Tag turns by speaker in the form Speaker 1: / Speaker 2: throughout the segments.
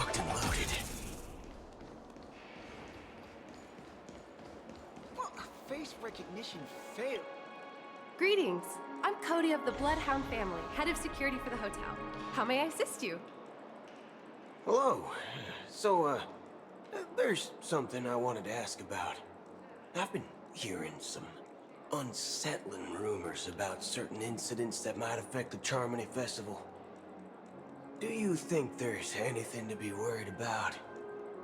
Speaker 1: locked and loaded.
Speaker 2: Well, face recognition failed.
Speaker 3: Greetings. I'm Cody of the Bloodhound family, head of security for the hotel. How may I assist you?
Speaker 1: Hello. So, there's something I wanted to ask about. I've been hearing some unsettling rumors about certain incidents that might affect the Charmony Festival. Do you think there's anything to be worried about?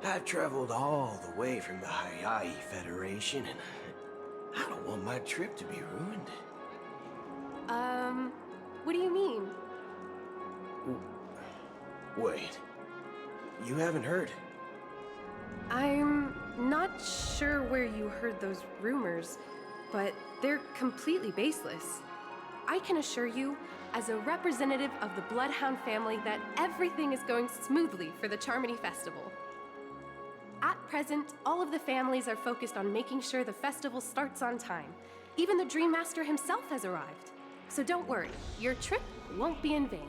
Speaker 1: I've traveled all the way from the Hawaii Federation, and I don't want my trip to be ruined.
Speaker 3: What do you mean?
Speaker 1: Wait. You haven't heard?
Speaker 3: I'm not sure where you heard those rumors, but they're completely baseless. I can assure you, as a representative of the Bloodhound family, that everything is going smoothly for the Charmony Festival. At present, all of the families are focused on making sure the festival starts on time. Even the Dream Master himself has arrived. So don't worry, your trip won't be in vain.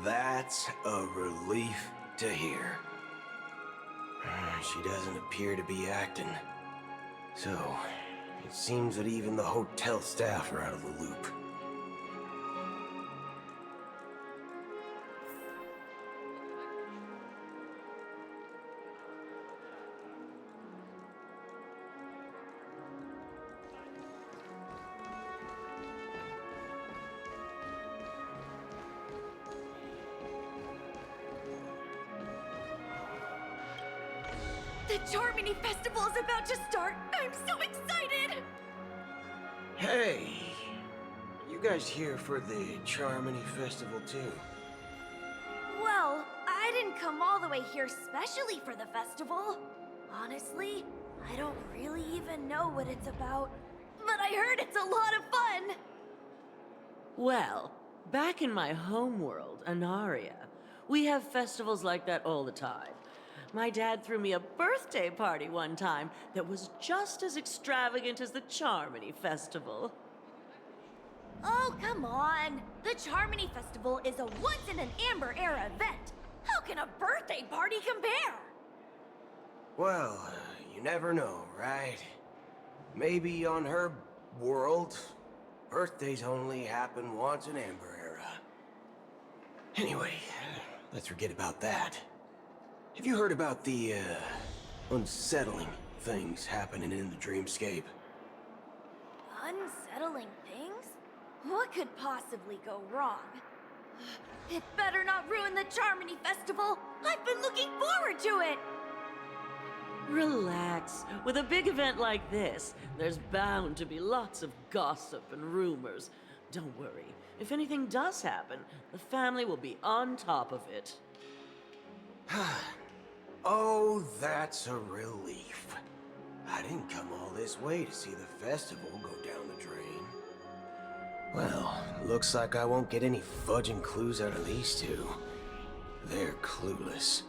Speaker 1: That's a relief to hear. She doesn't appear to be acting. So, it seems that even the hotel staff are out of the loop.
Speaker 4: The Charmony Festival is about to start! I'm so excited!
Speaker 1: Hey! You guys here for the Charmony Festival too?
Speaker 4: Well, I didn't come all the way here specially for the festival. Honestly, I don't really even know what it's about. But I heard it's a lot of fun!
Speaker 5: Well, back in my homeworld, Anaria, we have festivals like that all the time. My dad threw me a birthday party one time that was just as extravagant as the Charmony Festival.
Speaker 4: Oh, come on! The Charmony Festival is a once-in-an-Amber era event! How can a birthday party compare?
Speaker 1: Well, you never know, right? Maybe on her world, birthdays only happen once in Amber Era. Anyway, let's forget about that. Have you heard about the, unsettling things happening in the dreamscape?
Speaker 4: Unsettling things? What could possibly go wrong? It better not ruin the Charmony Festival! I've been looking forward to it!
Speaker 5: Relax. With a big event like this, there's bound to be lots of gossip and rumors. Don't worry. If anything does happen, the family will be on top of it.
Speaker 1: Oh, that's a relief. I didn't come all this way to see the festival go down the drain. Well, looks like I won't get any fudging clues out of these two. They're clueless.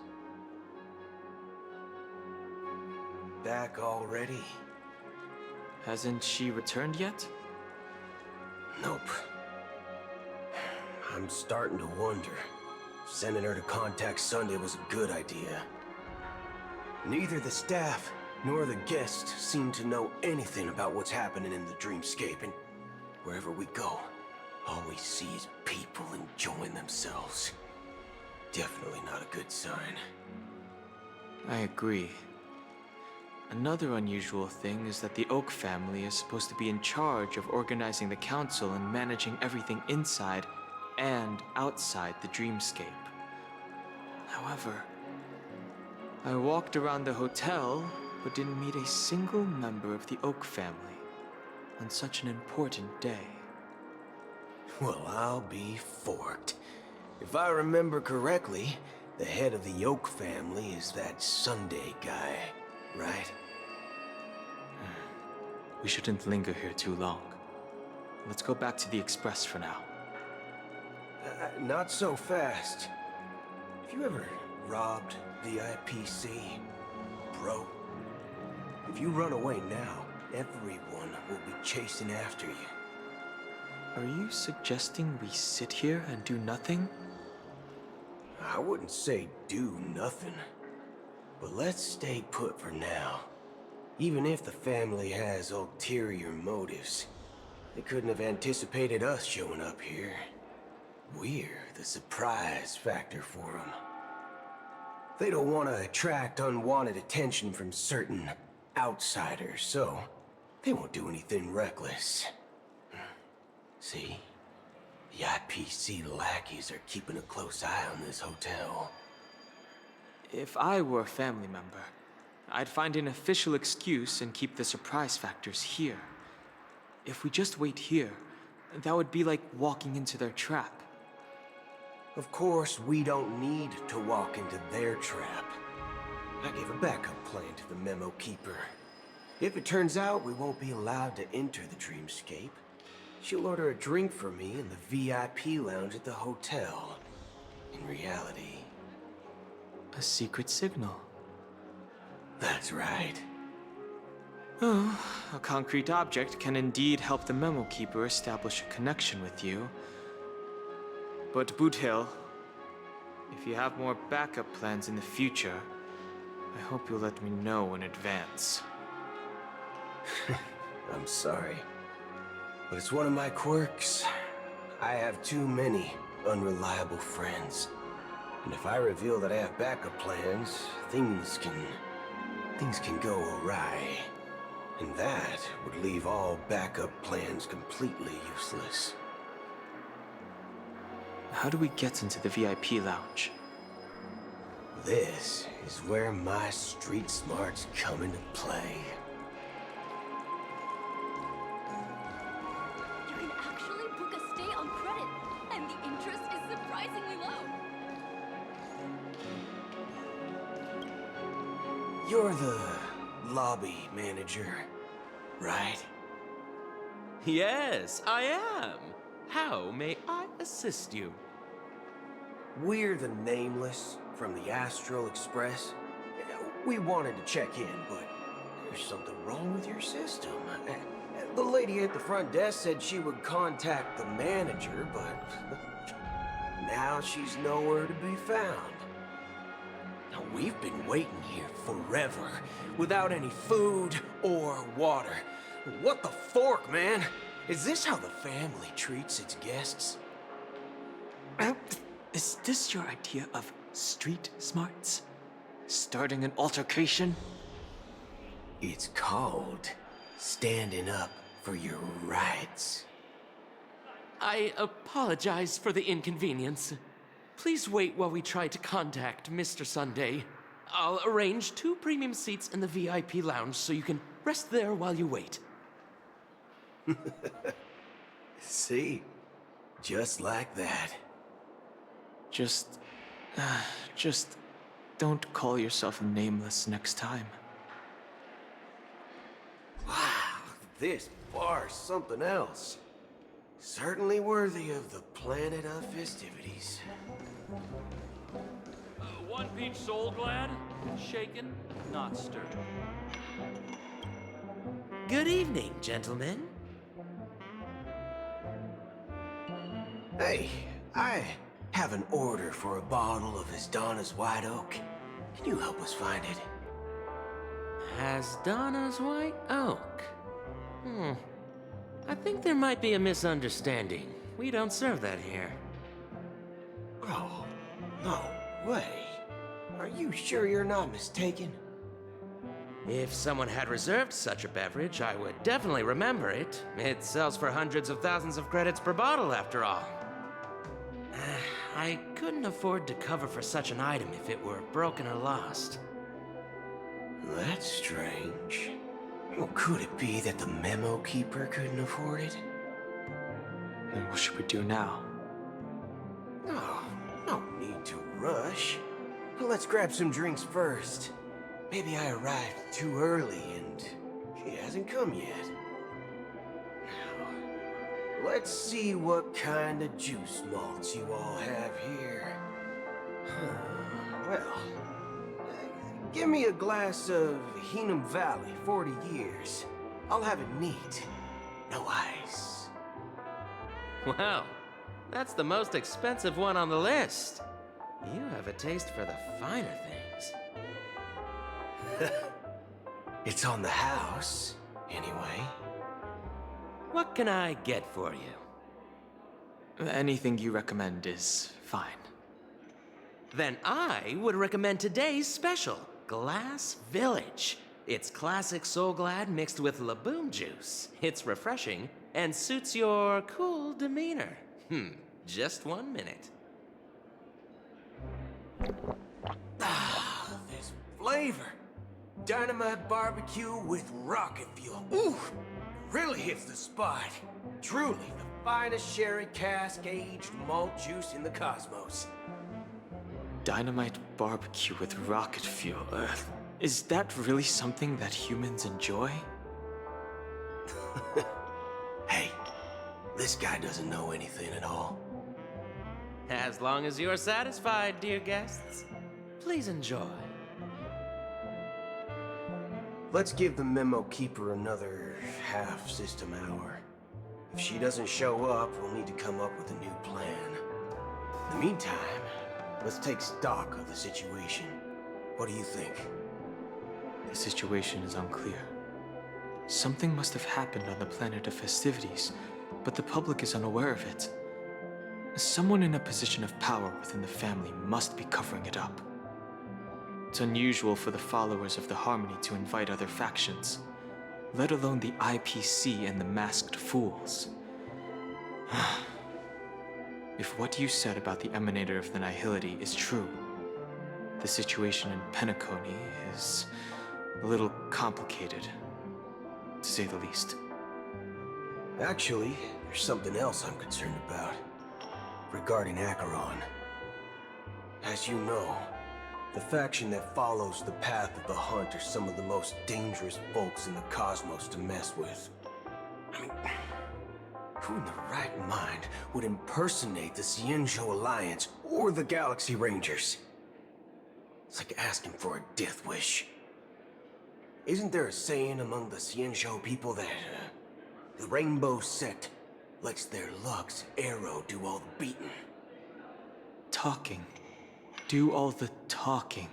Speaker 1: Back already?
Speaker 6: Hasn't she returned yet?
Speaker 1: Nope. I'm starting to wonder if sending her to contact Sunday was a good idea. Neither the staff nor the guests seem to know anything about what's happening in the dreamscape, and wherever we go, all we see is people enjoying themselves. Definitely not a good sign.
Speaker 6: I agree. Another unusual thing is that the Oak family is supposed to be in charge of organizing the council and managing everything inside and outside the dreamscape. However, I walked around the hotel, but didn't meet a single member of the Oak family on such an important day.
Speaker 1: Well, I'll be forked. If I remember correctly, the head of the Oak family is that Sunday guy, right?
Speaker 6: We shouldn't linger here too long. Let's go back to the Express for now.
Speaker 1: Not so fast. Have you ever robbed the IPC, bro? If you run away now, everyone will be chasing after you.
Speaker 6: Are you suggesting we sit here and do nothing?
Speaker 1: I wouldn't say do nothing. But let's stay put for now. Even if the family has ulterior motives, they couldn't have anticipated us showing up here. We're the surprise factor for them. They don't want to attract unwanted attention from certain outsiders, so they won't do anything reckless. See? The IPC lackeys are keeping a close eye on this hotel.
Speaker 6: If I were a family member, I'd find an official excuse and keep the surprise factors here. If we just wait here, that would be like walking into their trap.
Speaker 1: Of course, we don't need to walk into their trap. I gave a backup plan to the memo keeper. If it turns out we won't be allowed to enter the dreamscape, she'll order a drink for me in the VIP lounge at the hotel. In reality...
Speaker 6: A secret signal.
Speaker 1: That's right.
Speaker 6: Oh, a concrete object can indeed help the memo keeper establish a connection with you. But Boot Hill, if you have more backup plans in the future, I hope you'll let me know in advance.
Speaker 1: I'm sorry, but it's one of my quirks. I have too many unreliable friends. And if I reveal that I have backup plans, things can go awry. And that would leave all backup plans completely useless.
Speaker 6: How do we get into the VIP lounge?
Speaker 1: This is where my street smarts come into play.
Speaker 7: You can actually book a stay on credit, and the interest is surprisingly low.
Speaker 1: You're the lobby manager, right?
Speaker 8: Yes, I am. How may I assist you?
Speaker 1: We're the Nameless from the Astral Express. We wanted to check in, but there's something wrong with your system. The lady at the front desk said she would contact the manager, but now she's nowhere to be found. Now, we've been waiting here forever, without any food or water. What the fork, man? Is this how the family treats its guests?
Speaker 6: Is this your idea of street smarts? Starting an altercation?
Speaker 1: It's called standing up for your rights.
Speaker 8: I apologize for the inconvenience. Please wait while we try to contact Mr. Sunday. I'll arrange 2 premium seats in the VIP lounge so you can rest there while you wait.
Speaker 1: See? Just like that.
Speaker 6: Just don't call yourself Nameless next time.
Speaker 1: Wow, this bar's something else. Certainly worthy of the planet of festivities.
Speaker 9: 1 peach soul glad, shaken, not stirred.
Speaker 8: Good evening, gentlemen.
Speaker 1: Hey, I have an order for a bottle of Donna's White Oak. Can you help us find it?
Speaker 8: Donna's White Oak? I think there might be a misunderstanding. We don't serve that here.
Speaker 1: Oh, no way. Are you sure you're not mistaken?
Speaker 8: If someone had reserved such a beverage, I would definitely remember it. It sells for hundreds of thousands of credits per bottle, after all. I couldn't afford to cover for such an item if it were broken or lost.
Speaker 1: That's strange. Well, could it be that the memo keeper couldn't afford it?
Speaker 6: Then what should we do now?
Speaker 1: Oh, no need to rush. Let's grab some drinks first. Maybe I arrived too early and she hasn't come yet. Now, let's see what kind of juice malts you all have here. Well, give me a glass of Heenum Valley, 40 years. I'll have it neat. No ice.
Speaker 8: Wow, that's the most expensive one on the list.
Speaker 1: You have a taste for the finer things. It's on the house, anyway. What can I get for you?
Speaker 6: Anything you recommend is fine.
Speaker 1: Then I would recommend today's special, Glass Village. It's classic Soul Glad mixed with Laboom juice. It's refreshing and suits your cool demeanor. Just 1 minute. Ah, this flavor. Dynamite barbecue with rocket fuel. Ooh, really hits the spot. Truly the finest sherry cask-aged malt juice in the cosmos.
Speaker 6: Dynamite barbecue with rocket fuel. Is that really something that humans enjoy?
Speaker 1: Hey, this guy doesn't know anything at all. As long as you're satisfied, dear guests, please enjoy. Let's give the memo keeper another half-system hour. If she doesn't show up, we'll need to come up with a new plan. In the meantime, let's take stock of the situation. What do you think?
Speaker 6: The situation is unclear. Something must have happened on the planet of festivities, but the public is unaware of it. Someone in a position of power within the family must be covering it up. It's unusual for the followers of the Harmony to invite other factions, let alone the IPC and the Masked Fools. If what you said about the Emanator of the Nihility is true, the situation in Penacony is a little complicated, to say the least.
Speaker 1: Actually, there's something else I'm concerned about. Regarding Acheron. As you know, the faction that follows the path of the hunt are some of the most dangerous folks in the cosmos to mess with. I mean, who in the right mind would impersonate the Cienjo Alliance or the Galaxy Rangers? It's like asking for a death wish. Isn't there a saying among the Cienjo people that the Rainbow Sect lets their Lux arrow do all the beating?
Speaker 6: Talking. Do all the talking.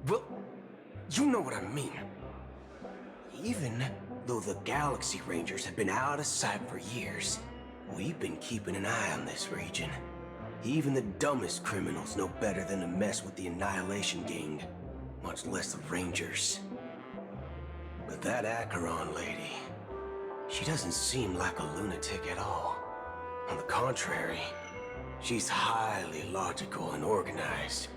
Speaker 1: Well, you know what I mean. Even though the Galaxy Rangers have been out of sight for years, we've been keeping an eye on this region. Even the dumbest criminals know better than to mess with the Annihilation Gang, much less the Rangers. But that Acheron lady, she doesn't seem like a lunatic at all. On the contrary, she's highly logical and organized.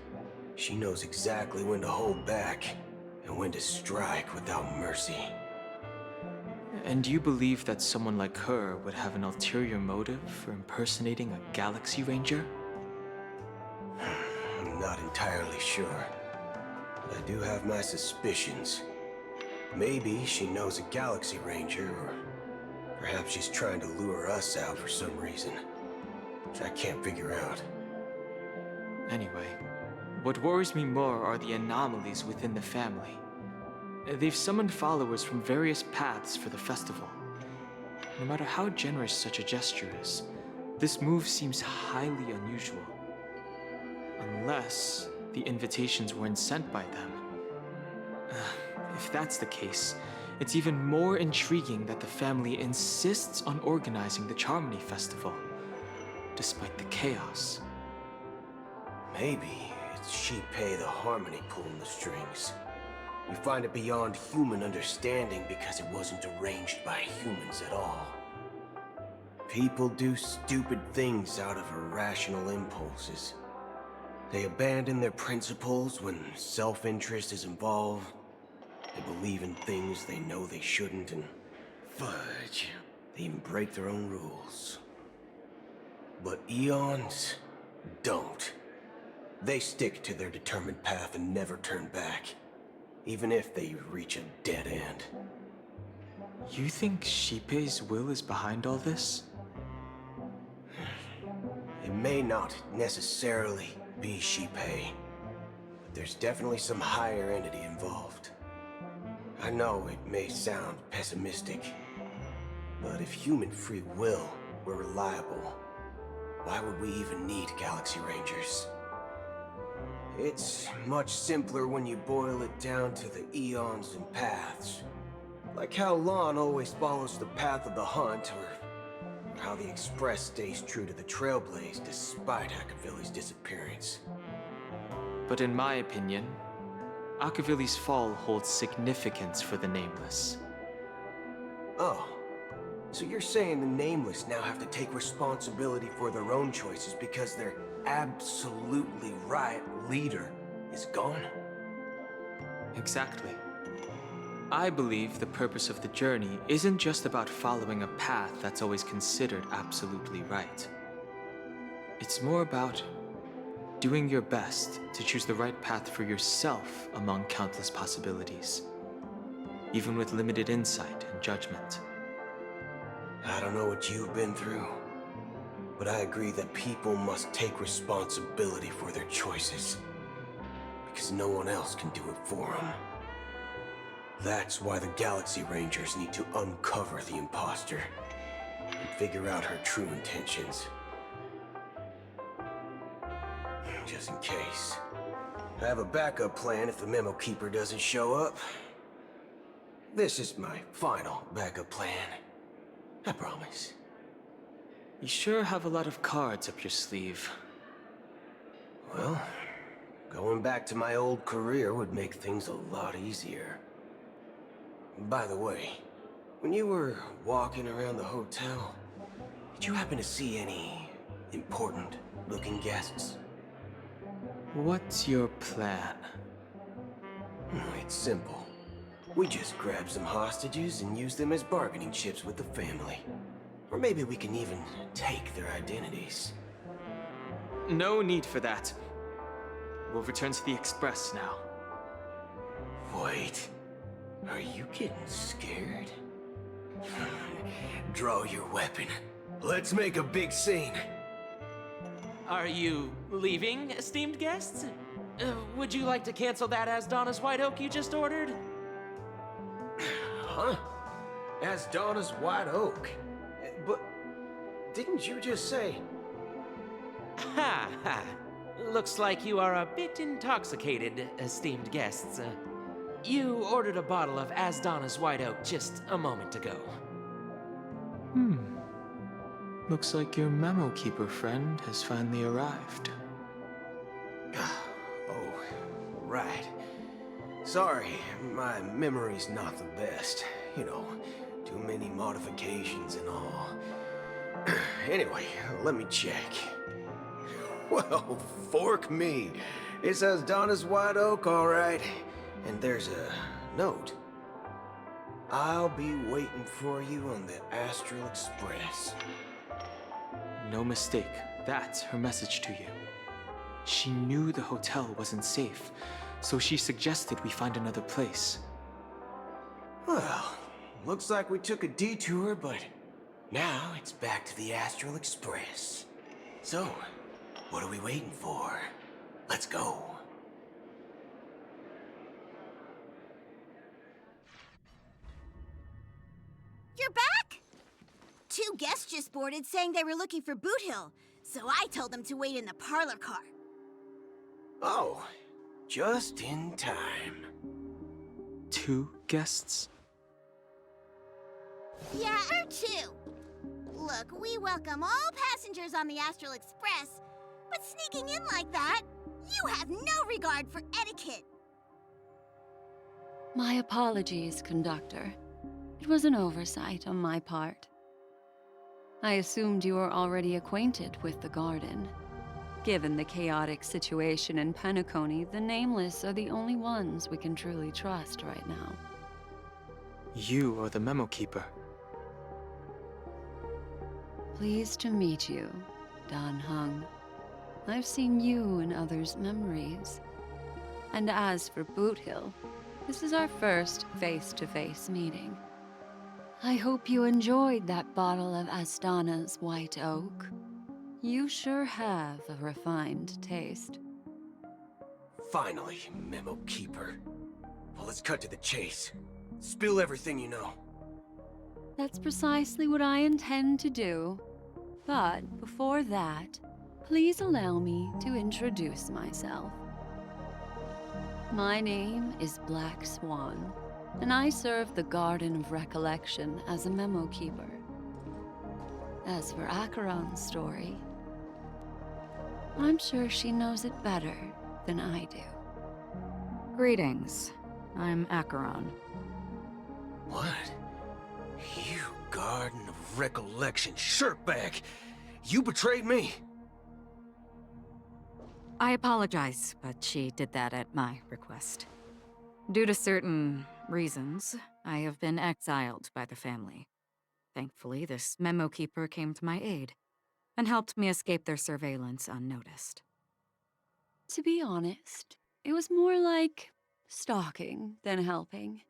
Speaker 1: She knows exactly when to hold back and when to strike without mercy.
Speaker 6: And you believe that someone like her would have an ulterior motive for impersonating a Galaxy Ranger?
Speaker 1: I'm not entirely sure, but I do have my suspicions. Maybe she knows a Galaxy Ranger, or perhaps she's trying to lure us out for some reason, which I can't figure out.
Speaker 6: Anyway, what worries me more are the anomalies within the family. They've summoned followers from various paths for the festival. No matter how generous such a gesture is, this move seems highly unusual. Unless the invitations weren't sent by them. If that's the case, it's even more intriguing that the family insists on organizing the Charmony Festival, despite the chaos.
Speaker 1: Maybe it's Shipei the Harmony pulling the strings. We find it beyond human understanding because it wasn't arranged by humans at all. People do stupid things out of irrational impulses. They abandon their principles when self-interest is involved. They believe in things they know they shouldn't, and fudge, they even break their own rules. But Eons don't. They stick to their determined path and never turn back, even if they reach a dead end.
Speaker 6: You think Shipei's will is behind all this?
Speaker 1: It may not necessarily be Shipei, but there's definitely some higher entity involved. I know it may sound pessimistic, but if human free will were reliable, why would we even need Galaxy Rangers? It's much simpler when you boil it down to the eons and paths. Like how Lon always follows the path of the hunt, or how the Express stays true to the Trailblaze despite Akavili's disappearance.
Speaker 6: But in my opinion, Akavili's fall holds significance for the Nameless.
Speaker 1: Oh, so you're saying the Nameless now have to take responsibility for their own choices because their absolutely right leader is gone?
Speaker 6: Exactly. I believe the purpose of the journey isn't just about following a path that's always considered absolutely right. It's more about doing your best to choose the right path for yourself among countless possibilities, even with limited insight and judgment.
Speaker 1: I don't know what you've been through, but I agree that people must take responsibility for their choices, because no one else can do it for them. That's why the Galaxy Rangers need to uncover the imposter and figure out her true intentions. Just in case. I have a backup plan if the Memo Keeper doesn't show up. This is my final backup plan. I promise.
Speaker 6: You sure have a lot of cards up your sleeve.
Speaker 1: Well, going back to my old career would make things a lot easier. By the way, when you were walking around the hotel, did you happen to see any important-looking guests?
Speaker 6: What's your plan?
Speaker 1: It's simple. We just grab some hostages and use them as bargaining chips with the family. Or maybe we can even take their identities.
Speaker 6: No need for that. We'll return to the Express now.
Speaker 1: Wait. Are you getting scared? Draw your weapon. Let's make a big scene.
Speaker 8: Are you leaving, esteemed guests? Would you like to cancel that Asdana's White Oak you just ordered?
Speaker 1: Huh? Asdana's White Oak? But didn't you just say...
Speaker 8: Ha ha. Looks like you are a bit intoxicated, esteemed guests. You ordered a bottle of Asdana's White Oak just a moment ago.
Speaker 6: Looks like your Memo Keeper friend has finally arrived.
Speaker 1: Oh, right. Sorry, my memory's not the best. You know, too many modifications and all. Anyway, let me check. Well, fork me. It says Donna's White Oak, all right. And there's a note. I'll be waiting for you on the Astral Express.
Speaker 6: No mistake, that's her message to you. She knew the hotel wasn't safe, so she suggested we find another place.
Speaker 1: Well, looks like we took a detour, but now it's back to the Astral Express. So, what are we waiting for? Let's go.
Speaker 4: You're back? Two guests just boarded saying they were looking for Boot Hill, so I told them to wait in the parlor car.
Speaker 1: Oh, just in time.
Speaker 6: 2 guests?
Speaker 4: Yeah, or 2. Look, we welcome all passengers on the Astral Express, but sneaking in like that, you have no regard for etiquette.
Speaker 7: My apologies, conductor. It was an oversight on my part. I assumed you were already acquainted with the garden. Given the chaotic situation in Penacony, the Nameless are the only ones we can truly trust right now.
Speaker 6: You are the Memo Keeper.
Speaker 7: Pleased to meet you, Dan Hung. I've seen you in others' memories. And as for Boot Hill, this is our first face-to-face meeting. I hope you enjoyed that bottle of Astana's White Oak. You sure have a refined taste.
Speaker 1: Finally, Memo Keeper. Well, let's cut to the chase. Spill everything you know.
Speaker 7: That's precisely what I intend to do. But before that, please allow me to introduce myself. My name is Black Swan, and I serve the Garden of Recollection as a memo keeper. As for Acheron's story, I'm sure she knows it better than I do.
Speaker 10: Greetings. I'm Acheron.
Speaker 1: What? You Garden of Recollection shirtbag! You betrayed me!
Speaker 10: I apologize, but she did that at my request. Due to certain reasons, I have been exiled by the family. Thankfully, this memo keeper came to my aid and helped me escape their surveillance unnoticed.
Speaker 7: To be honest, it was more like stalking than helping.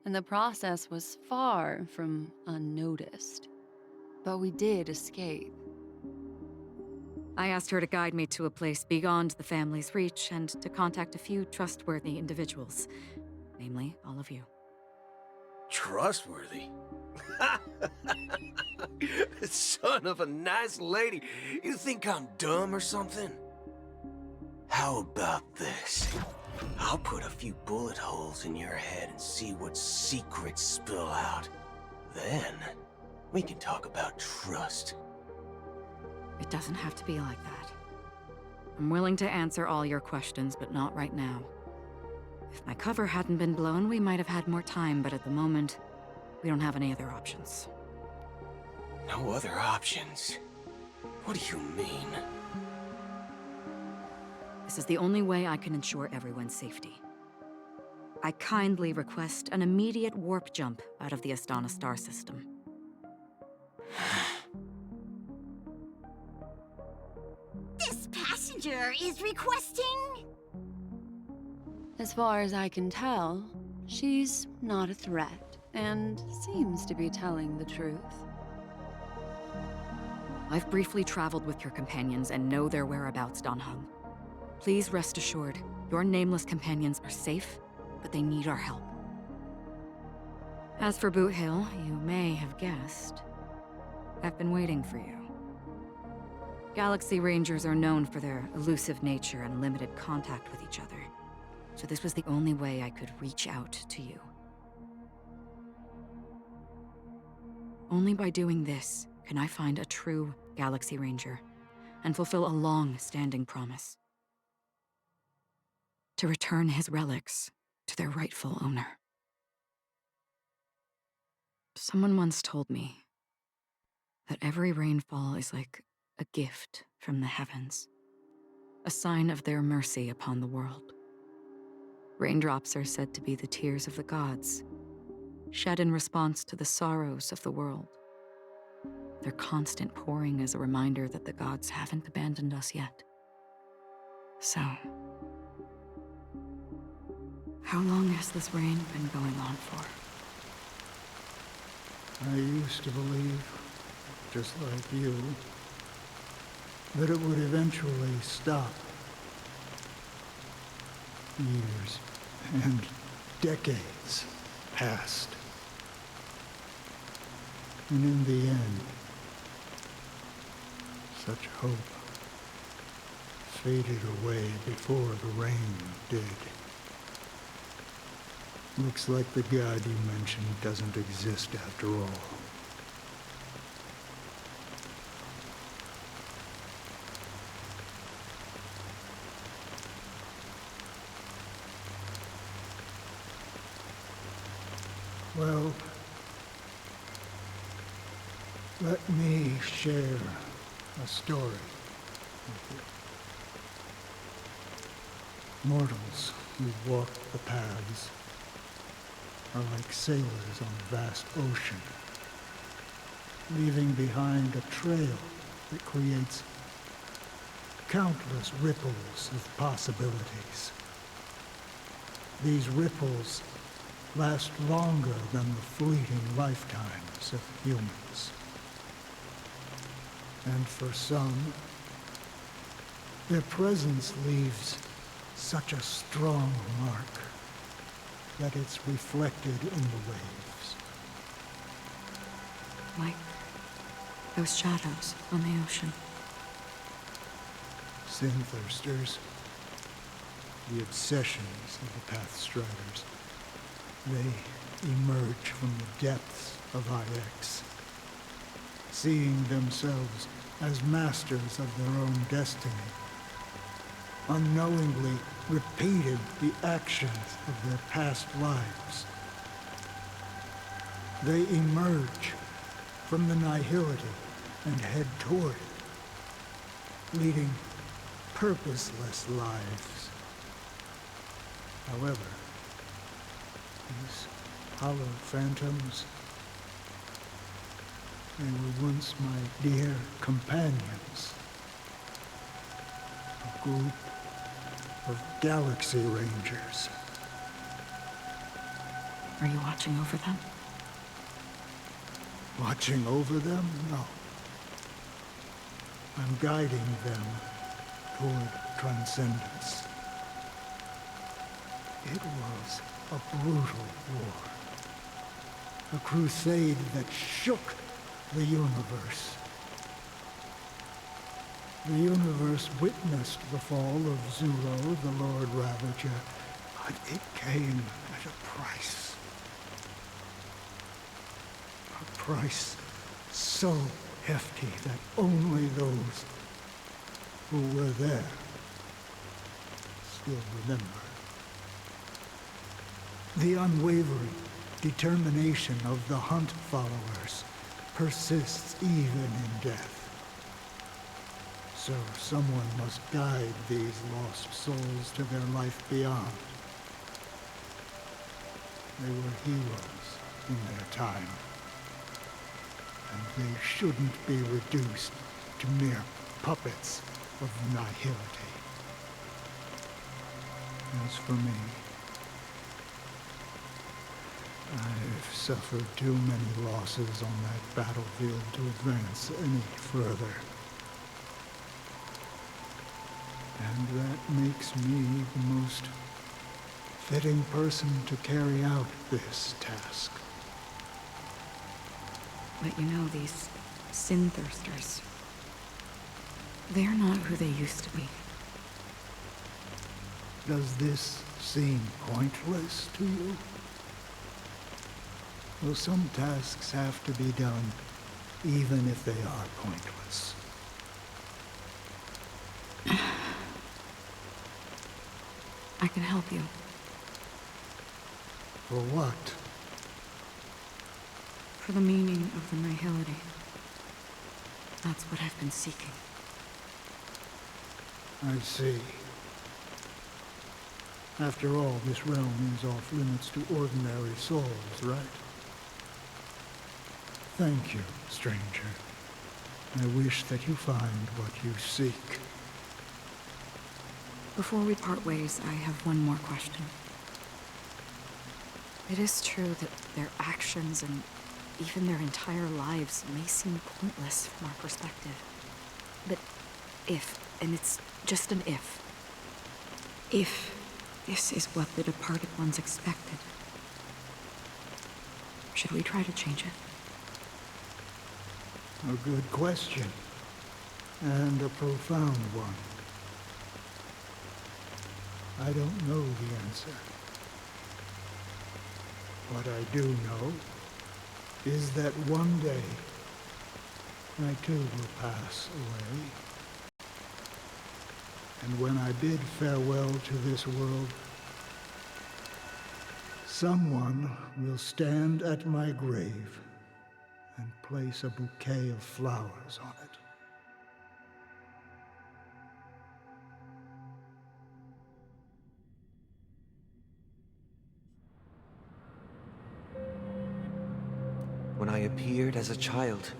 Speaker 7: And the process was far from unnoticed. But we did escape.
Speaker 10: I asked her to guide me to a place beyond the family's reach and to contact a few trustworthy individuals, namely all of you.
Speaker 1: Trustworthy? Son of a nice lady. You think I'm dumb or something? How about this? I'll put a few bullet holes in your head and see what secrets spill out. Then, we can talk about trust.
Speaker 10: It doesn't have to be like that. I'm willing to answer all your questions, but not right now. If my cover hadn't been blown, we might have had more time, but at the moment, we don't have any other options.
Speaker 1: No other options? What do you mean?
Speaker 10: This is the only way I can ensure everyone's safety. I kindly request an immediate warp jump out of the Astana star system.
Speaker 11: This passenger is requesting...
Speaker 7: As far as I can tell, she's not a threat, and seems to be telling the truth.
Speaker 10: I've briefly traveled with your companions and know their whereabouts, Dan Heng. Please rest assured, your nameless companions are safe, but they need our help. As for Boot Hill, you may have guessed, I've been waiting for you. Galaxy Rangers are known for their elusive nature and limited contact with each other, so this was the only way I could reach out to you. Only by doing this can I find a true Galaxy Ranger and fulfill a long-standing promise. To return his relics to their rightful owner. Someone once told me that every rainfall is like a gift from the heavens, a sign of their mercy upon the world. Raindrops are said to be the tears of the gods, shed in response to the sorrows of the world. Their constant pouring is a reminder that the gods haven't abandoned us yet. So, how long has this rain been going on for?
Speaker 12: I used to believe, just like you, that it would eventually stop. Years and decades passed. And in the end, such hope faded away before the rain did. Looks like the god you mentioned doesn't exist after all. Well, let me share a story with you. Mortals who walk the paths are like sailors on a vast ocean, leaving behind a trail that creates countless ripples of possibilities. These ripples last longer than the fleeting lifetimes of humans. And for some, their presence leaves such a strong mark that it's reflected in the waves.
Speaker 10: Like those shadows on the ocean.
Speaker 12: Sin-thirsters, the obsessions of the Pathstriders. They emerge from the depths of IX, seeing themselves as masters of their own destiny, unknowingly repeated the actions of their past lives. They emerge from the nihility and head toward it, leading purposeless lives. However, these hollow phantoms, they were once my dear companions. A group of Galaxy Rangers.
Speaker 10: Are you watching over them?
Speaker 12: Watching over them? No. I'm guiding them toward transcendence. It was a brutal war. A crusade that shook the universe. The universe witnessed the fall of Zulo, the Lord Ravager, but it came at a price. A price so hefty that only those who were there still remember. The unwavering determination of the Hunt followers persists even in death. So someone must guide these lost souls to their life beyond. They were heroes in their time, and they shouldn't be reduced to mere puppets of nihility. As for me, I've suffered too many losses on that battlefield to advance any further. And that makes me the most fitting person to carry out this task.
Speaker 10: But you know, these sin thirsters, they're not who they used to be.
Speaker 12: Does this seem pointless to you? Well, some tasks have to be done, even if they are pointless.
Speaker 10: I can help you.
Speaker 12: For what?
Speaker 10: For the meaning of the nihility. That's what I've been seeking.
Speaker 12: I see. After all, this realm is off limits to ordinary souls, right? Thank you, stranger. I wish that you find what you seek.
Speaker 10: Before we part ways, I have one more question. It is true that their actions and even their entire lives may seem pointless from our perspective. But if, and it's just an if this is what the departed ones expected, should we try to change it?
Speaker 12: A good question, and a profound one. I don't know the answer. What I do know is that one day I too will pass away. And when I bid farewell to this world, someone will stand at my grave and place a bouquet of flowers on it.
Speaker 1: When I appeared as a child,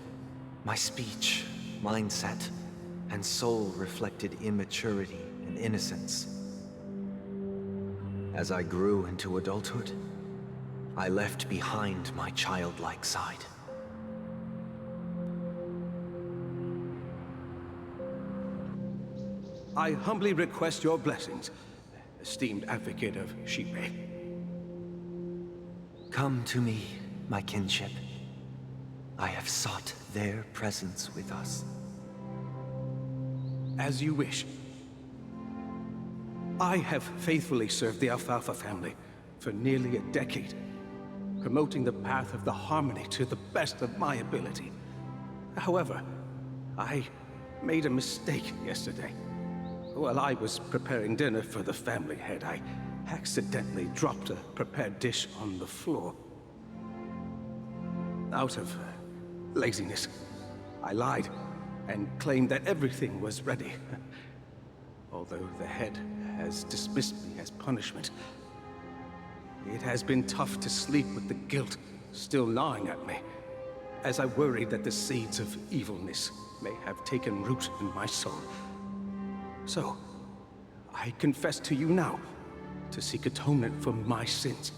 Speaker 1: my speech, mindset, and soul reflected immaturity and innocence. As I grew into adulthood, I left behind my childlike side.
Speaker 13: I humbly request your blessings, esteemed advocate of Shipe.
Speaker 1: Come to me, my kinship. I have sought their presence with us.
Speaker 13: As you wish. I have faithfully served the Alfalfa family for nearly a decade, promoting the path of the harmony to the best of my ability. However, I made a mistake yesterday. While I was preparing dinner for the family head, I accidentally dropped a prepared dish on the floor. Out of laziness, I lied and claimed that everything was ready. Although the head has dismissed me as punishment, it has been tough to sleep with the guilt still gnawing at me, as I worried that the seeds of evilness may have taken root in my soul. So, I confess to you now, to seek atonement for my sins.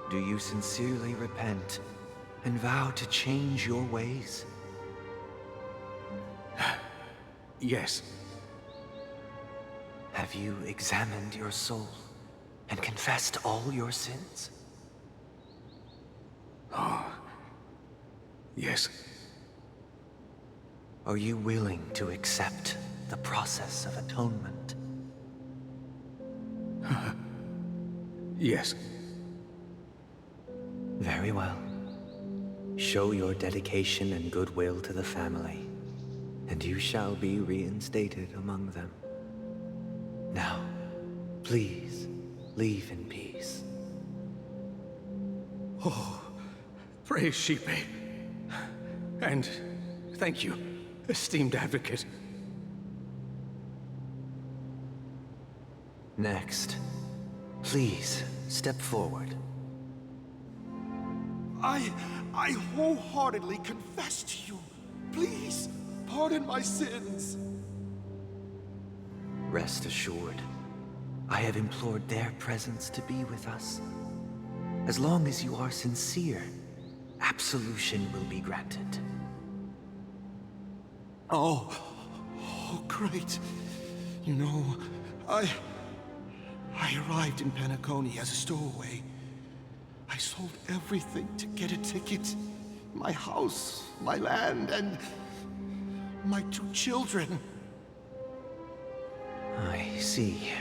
Speaker 14: Do you sincerely repent and vow to change your ways?
Speaker 13: Yes.
Speaker 14: Have you examined your soul and confessed all your sins?
Speaker 13: Oh. Yes.
Speaker 14: Are you willing to accept the process of atonement?
Speaker 13: Yes.
Speaker 14: Very well. Show your dedication and goodwill to the family, and you shall be reinstated among them. Now, please, leave in peace.
Speaker 13: Oh, praise Sheepy. And thank you, esteemed advocate.
Speaker 14: Next, please step forward.
Speaker 15: I wholeheartedly confess to you. Please, pardon my sins.
Speaker 14: Rest assured, I have implored their presence to be with us. As long as you are sincere, absolution will be granted.
Speaker 15: Oh, great. You know, I arrived in Penacony as a stowaway. I sold everything to get a ticket. My house, my land, and my 2 children.
Speaker 14: I see.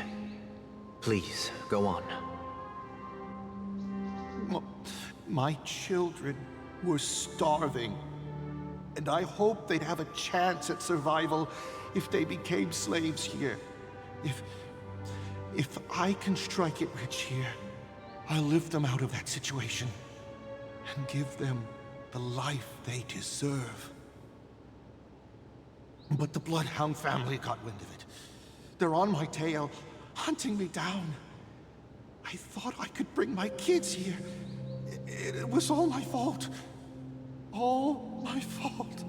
Speaker 14: Please, go on.
Speaker 15: My children were starving, and I hoped they'd have a chance at survival if they became slaves here. If I can strike it rich here, I'll lift them out of that situation and give them the life they deserve. But the Bloodhound family got wind of it. They're on my tail, hunting me down. I thought I could bring my kids here. It was all my fault. All my fault.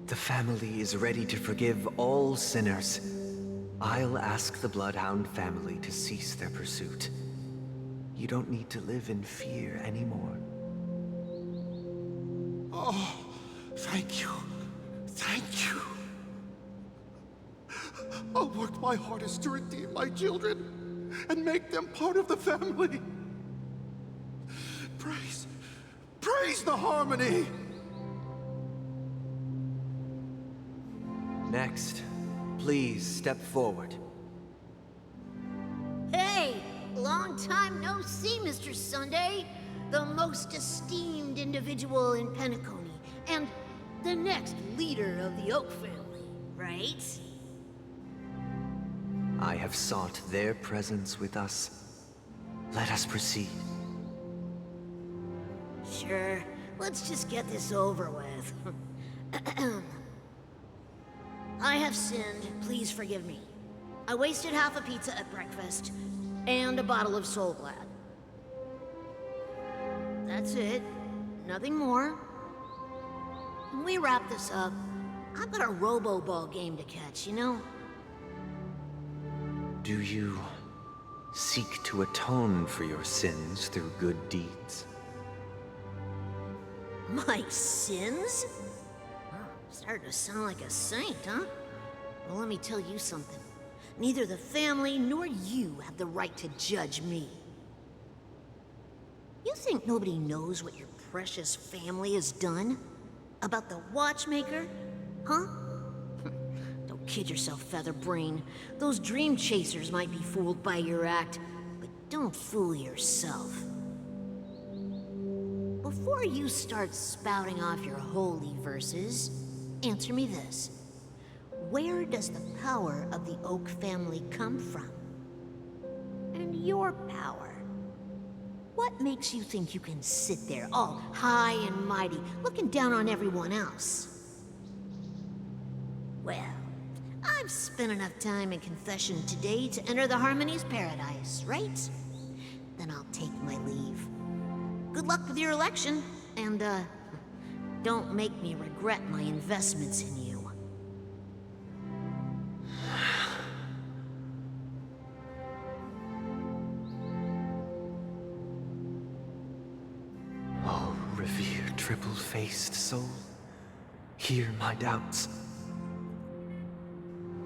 Speaker 14: The family is ready to forgive all sinners. I'll ask the Bloodhound family to cease their pursuit. You don't need to live in fear anymore.
Speaker 15: Oh, thank you. Thank you. I'll work my hardest to redeem my children and make them part of the family. Praise the harmony!
Speaker 14: Next, please step forward.
Speaker 11: Hey! Long time no see, Mr. Sunday. The most esteemed individual in Penacony, and the next leader of the Oak family, right?
Speaker 14: I have sought their presence with us. Let us proceed.
Speaker 11: Sure. Let's just get this over with. I have sinned. Please forgive me. I wasted half a pizza at breakfast, and a bottle of Soul Glad. That's it. Nothing more. When we wrap this up, I've got a robo-ball game to catch, you know?
Speaker 14: Do you seek to atone for your sins through good deeds?
Speaker 11: My sins? Oh, starting to sound like a saint, huh? Well, let me tell you something. Neither the family nor you have the right to judge me. You think nobody knows what your precious family has done? About the watchmaker? Huh? Don't kid yourself, Featherbrain. Those dream chasers might be fooled by your act, but don't fool yourself. Before you start spouting off your holy verses, answer me this. Where does the power of the Oak family come from? And your power? What makes you think you can sit there all high and mighty, looking down on everyone else? Well, I've spent enough time in confession today to enter the Harmony's paradise, right? Then I'll take my leave. Good luck with your election, and, don't make me regret my investments in you.
Speaker 14: Oh, revered triple-faced soul, hear my doubts.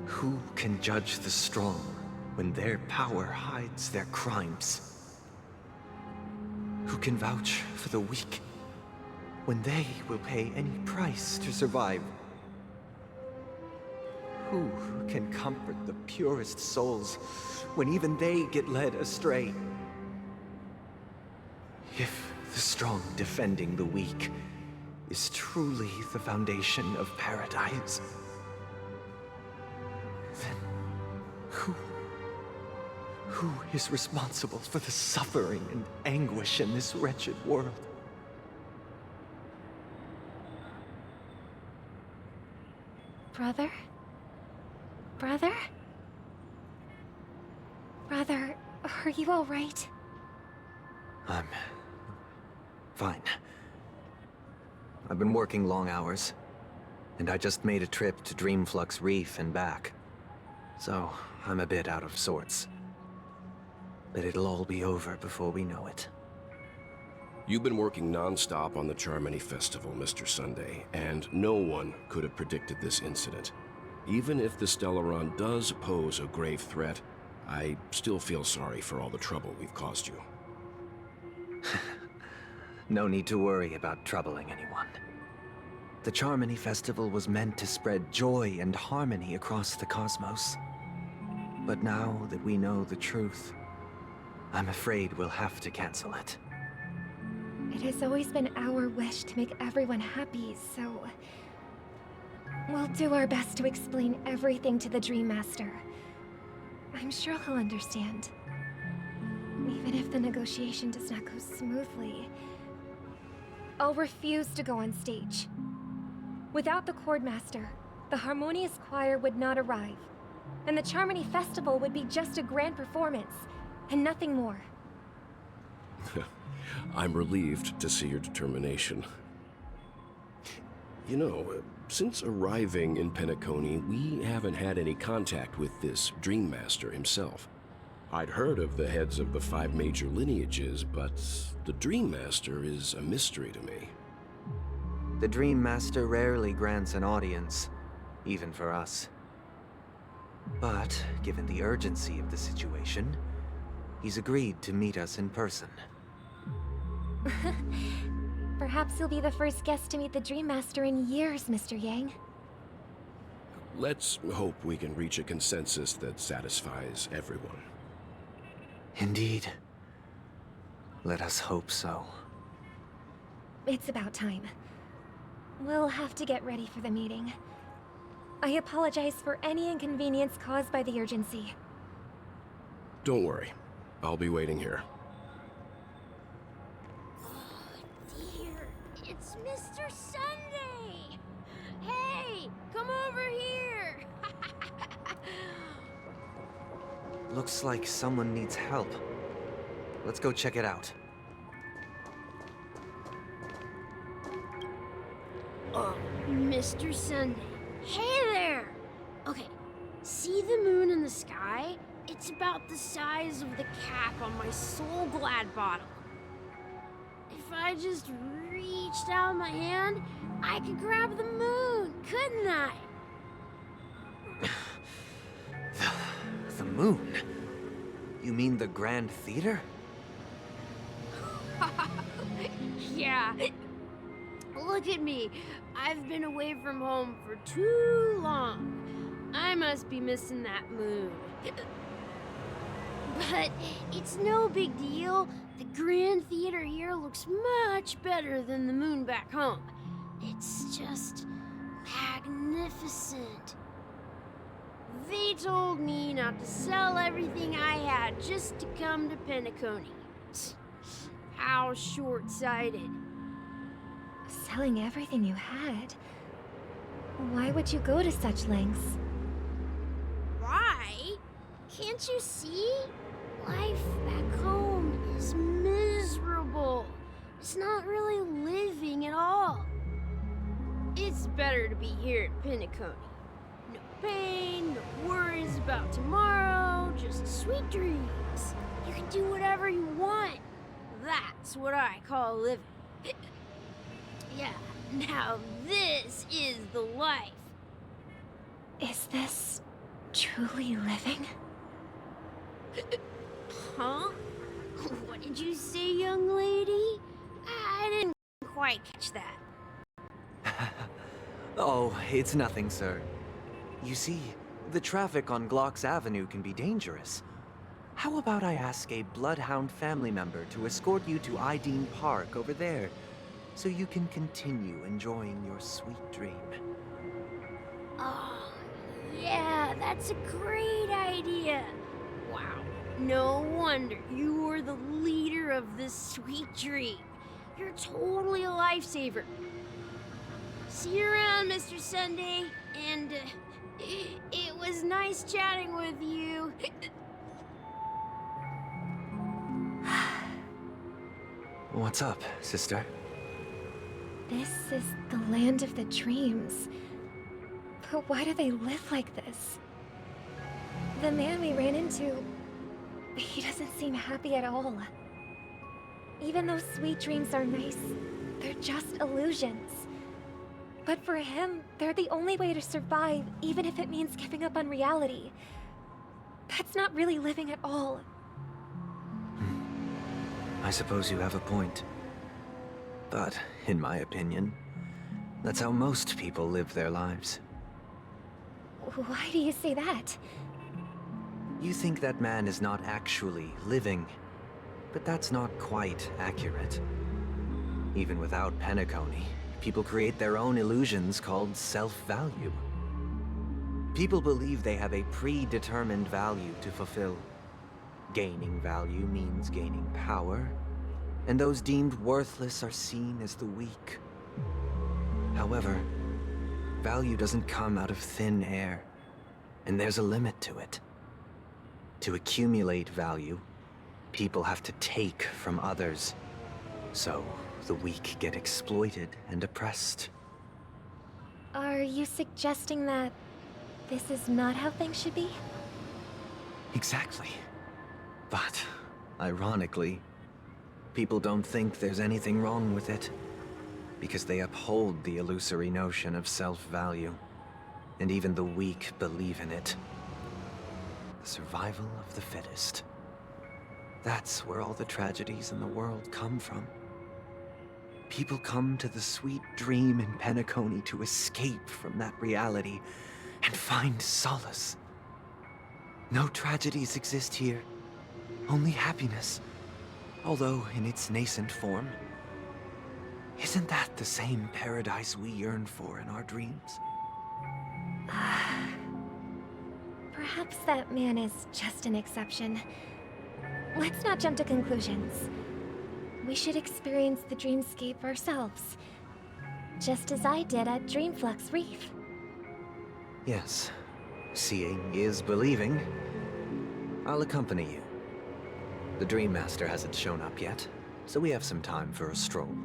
Speaker 14: Who can judge the strong when their power hides their crimes? Who can vouch for the weak when they will pay any price to survive? Who can comfort the purest souls when even they get led astray? If the strong defending the weak is truly the foundation of paradise, then who is responsible for the suffering and anguish in this wretched world?
Speaker 3: Brother? Brother? Brother, are you all right?
Speaker 14: I'm fine. I've been working long hours, and I just made a trip to Dreamflux Reef and back. So, I'm a bit out of sorts. But it'll all be over before we know it.
Speaker 16: You've been working non-stop on the Charmony Festival, Mr. Sunday, and no one could have predicted this incident. Even if the Stellaron does pose a grave threat, I still feel sorry for all the trouble we've caused you.
Speaker 14: No need to worry about troubling anyone. The Charmony Festival was meant to spread joy and harmony across the cosmos. But now that we know the truth, I'm afraid we'll have to cancel it.
Speaker 17: It has always been our wish to make everyone happy, so... we'll do our best to explain everything to the Dream Master. I'm sure he'll understand. Even if the negotiation does not go smoothly, I'll refuse to go on stage. Without the Chord Master, the Harmonious Choir would not arrive, and the Charmony Festival would be just a grand performance, and nothing more.
Speaker 16: I'm relieved to see your determination. You know, since arriving in Penacony, we haven't had any contact with this Dream Master himself. I'd heard of the heads of the 5 major lineages, but the Dream Master is a mystery to me.
Speaker 14: The Dream Master rarely grants an audience, even for us. But, given the urgency of the situation, he's agreed to meet us in person.
Speaker 17: Perhaps you'll be the first guest to meet the Dream Master in years, Mr. Yang.
Speaker 16: Let's hope we can reach a consensus that satisfies everyone.
Speaker 14: Indeed. Let us hope so.
Speaker 17: It's about time. We'll have to get ready for the meeting. I apologize for any inconvenience caused by the urgency.
Speaker 16: Don't worry. I'll be waiting here.
Speaker 4: Dear, it's Mr. Sunday! Hey, come over here!
Speaker 14: Looks like someone needs help. Let's go check it out.
Speaker 18: Mr. Sunday. Hey there! Okay, see the moon in the sky? It's about the size of the cap on my Soul Glad bottle. If I just reached out my hand, I could grab the moon, couldn't I?
Speaker 14: The moon? You mean the Grand Theater?
Speaker 18: Yeah. Look at me. I've been away from home for too long. I must be missing that moon. But it's no big deal. The Grand Theater here looks much better than the moon back home. It's just magnificent. They told me not to sell everything I had just to come to Penacony. How short-sighted.
Speaker 17: Selling everything you had? Why would you go to such lengths?
Speaker 18: Why? Can't you see? Life back home is miserable. It's not really living at all. It's better to be here at Penacony. No pain, no worries about tomorrow, just sweet dreams. You can do whatever you want. That's what I call living. Yeah, now this is the life.
Speaker 17: Is this truly living?
Speaker 18: Huh? What did you say, young lady? I didn't quite catch that.
Speaker 14: Oh, it's nothing, sir. You see, the traffic on Glock's Avenue can be dangerous. How about I ask a Bloodhound family member to escort you to Ideen Park over there, so you can continue enjoying your sweet dream?
Speaker 18: Oh, yeah, that's a great idea. Wow, no wonder you were the leader of this sweet dream. You're totally a lifesaver. See you around, Mr. Sunday, and it was nice chatting with you.
Speaker 14: What's up, sister?
Speaker 17: This is the land of the dreams. But why do they live like this? The man we ran into, he doesn't seem happy at all. Even though sweet dreams are nice, they're just illusions. But for him, they're the only way to survive, even if it means giving up on reality. That's not really living at all.
Speaker 14: I suppose you have a point. But, in my opinion, that's how most people live their lives.
Speaker 17: Why do you say that?
Speaker 14: You think that man is not actually living, but that's not quite accurate. Even without Penacony, people create their own illusions called self-value. People believe they have a predetermined value to fulfill. Gaining value means gaining power, and those deemed worthless are seen as the weak. However, value doesn't come out of thin air, and there's a limit to it. To accumulate value, people have to take from others, so the weak get exploited and oppressed.
Speaker 17: Are you suggesting that this is not how things should be?
Speaker 14: Exactly. But, ironically, people don't think there's anything wrong with it, because they uphold the illusory notion of self-value, and even the weak believe in it. The survival of the fittest. That's where all the tragedies in the world come from. People come to the sweet dream in Penacony to escape from that reality and find solace. No tragedies exist here. Only happiness, although in its nascent form. Isn't that the same paradise we yearn for in our dreams?
Speaker 17: Perhaps that man is just an exception. Let's not jump to conclusions. We should experience the dreamscape ourselves, just as I did at Dreamflux Reef.
Speaker 14: Yes, seeing is believing. I'll accompany you. The Dream Master hasn't shown up yet, so we have some time for a stroll.